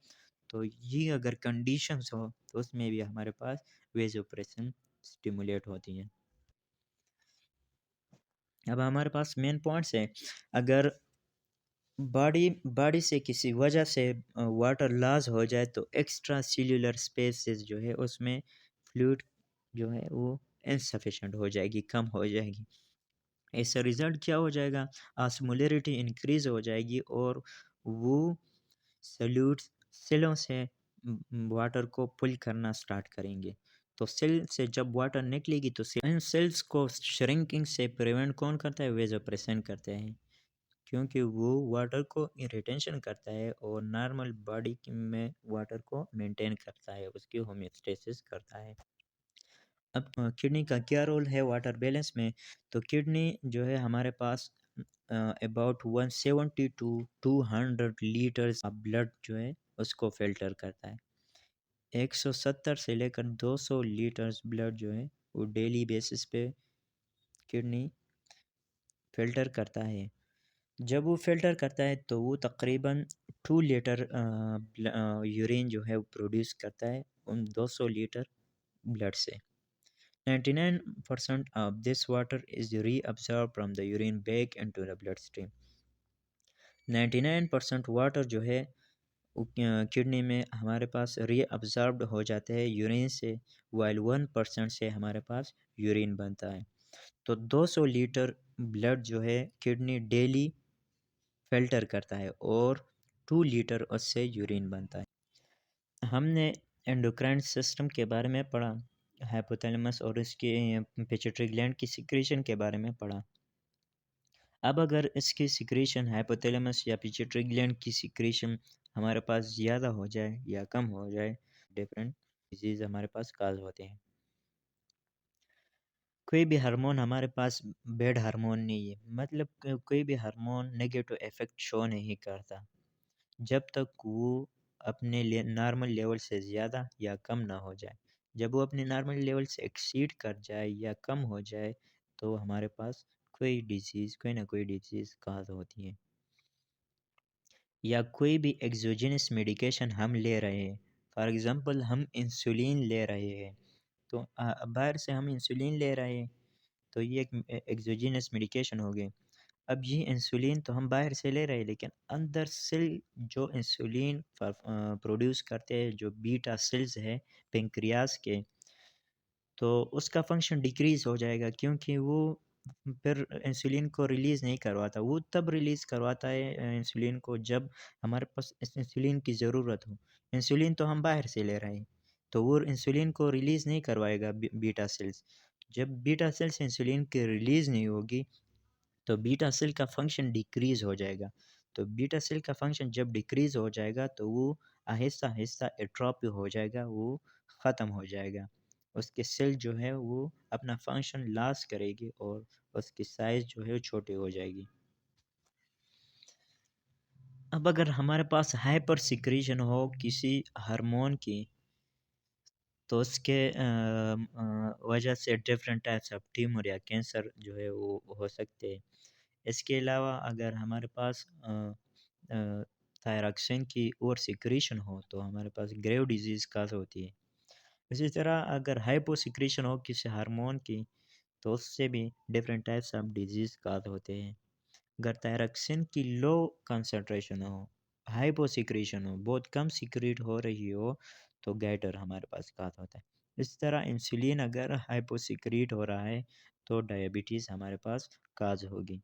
तो ये अगर कंडीशंस हो तो उसमें भी हमारे पास वेसोप्रेसिन स्टिमुलेट होती हैं। अब हमारे पास मेन पॉइंट्स है, अगर बॉडी बॉडी से किसी वजह से वाटर लॉस हो जाए तो एक्स्ट्रा सेल्यूलर स्पेसेस जो है उसमें फ्लूइड जो है वो इनसफिशेंट हो जाएगी, कम हो जाएगी। ऐसा रिज़ल्ट क्या हो जाएगा? ऑस्मोलैरिटी इंक्रीज़ हो जाएगी और वो सॉल्यूट्स सेलों से वाटर को पुल करना स्टार्ट करेंगे। तो सेल से जब वाटर निकलेगी तो इन सेल्स को श्रिंकिंग से प्रिवेंट कौन करता है? वेसोप्रेसिन करते हैं। क्योंकि वो वाटर को रिटेंशन करता है और नॉर्मल बॉडी में वाटर को मेंटेन करता है, उसकी होम्योस्टेसिस करता है। अब किडनी का क्या रोल है वाटर बैलेंस में? तो किडनी जो है हमारे पास about 170 to 200 litres of blood जो है उसको फिल्टर करता है। 170 से लेकर 200 लीटर्स ब्लड जो है वो डेली बेसिस पे किडनी फिल्टर करता है। जब वो फ़िल्टर करता है तो वो तकरीबन 2 लीटर यूरिन जो है वो प्रोड्यूस करता है उन 200 लीटर ब्लड से। 99% of this water is reabsorbed from the urine back into the bloodstream। 99% water जो है किडनी में हमारे पास रीअब्जॉर्ब्ड हो जाते हैं यूरिन से, वाइल 1% से हमारे पास यूरिन बनता है। तो 200 लीटर ब्लड जो है किडनी डेली फ़िल्टर करता है और 2 लीटर उससे यूरिन बनता है। हमने एंडोक्राइन सिस्टम के बारे में पढ़ा, हाइपोथैलेमस और इसके पिट्यूटरी ग्लैंड की सिक्रीशन के बारे में पढ़ा। अब अगर इसकी सिक्रीशन हाइपोथैलेमस या पिट्यूटरी ग्लैंड की सिक्रीशन हमारे पास ज़्यादा हो जाए या कम हो जाए, डिफरेंट डिजीज़ हमारे पास काज होते हैं। कोई भी हार्मोन हमारे पास बैड हार्मोन नहीं है, मतलब कोई भी हार्मोन नेगेटिव इफेक्ट शो नहीं करता जब तक वो अपने नॉर्मल लेवल से ज़्यादा या कम ना हो जाए। जब वो अपने नॉर्मल लेवल से एक्सीड कर जाए या कम हो जाए तो हमारे पास कोई ना कोई डिजीज़ काज होती है। या कोई भी एक्सोजेनस मेडिकेशन हम ले रहे हैं, फॉर एग्ज़ाम्पल हम इंसुलिन ले रहे हैं, तो बाहर से हम इंसुलिन ले रहे हैं तो ये एक एक्सोजेनस मेडिकेशन हो गई। अब ये इंसुलिन तो हम बाहर से ले रहे हैं, लेकिन अंदर सेल जो इंसुलिन प्रोड्यूस करते हैं, जो बीटा सेल्स है पेंक्रियाज के, तो उसका फंक्शन डिक्रीज़ हो जाएगा, क्योंकि वो फिर इंसुलिन को रिलीज़ नहीं करवाता। वो तब रिलीज़ करवाता है इंसुलिन को जब हमारे पास इस इंसुलिन की ज़रूरत हो। इंसुलिन तो हम बाहर से ले रहे हैं, तो वो इंसुलिन को रिलीज़ नहीं करवाएगा बीटा सेल्स। जब बीटा सेल्स इंसुलिन की रिलीज़ नहीं होगी, तो बीटा सेल का फंक्शन डिक्रीज़ हो जाएगा। तो बीटा सेल का फंक्शन जब डिक्रीज़ हो जाएगा, तो वो आहिस्ता-आहिस्ता एट्रोफी हो जाएगा, वो ख़त्म हो जाएगा। उसके सेल जो है वो अपना फंक्शन लॉस करेगी और उसकी साइज़ जो है वो छोटी हो जाएगी। अब अगर हमारे पास हाइपर सिक्रीशन हो किसी हार्मोन की, तो उसके वजह से डिफरेंट टाइप्स ऑफ ट्यूमर या कैंसर जो है वो हो सकते हैं। इसके अलावा अगर हमारे पास थायरॉक्सिन की ओवर सिक्रीशन हो, तो हमारे पास ग्रेव डिजीज़ काज़ होती है। इसी तरह अगर हाइपो सिक्रीशन हो किसी हार्मोन की, तो उससे भी डिफरेंट टाइप्स ऑफ डिजीज़ काज़ होते हैं। अगर थायरॉक्सिन की लो कंसंट्रेशन हो, हाइपो सिक्रीशन हो, बहुत कम सिक्रीट हो रही हो, तो गैटर हमारे पास काज़ होता है। इस तरह इंसुलिन अगर हाइपो सिक्रीट हो रहा है, तो डायबिटीज़ हमारे पास काज़ होगी।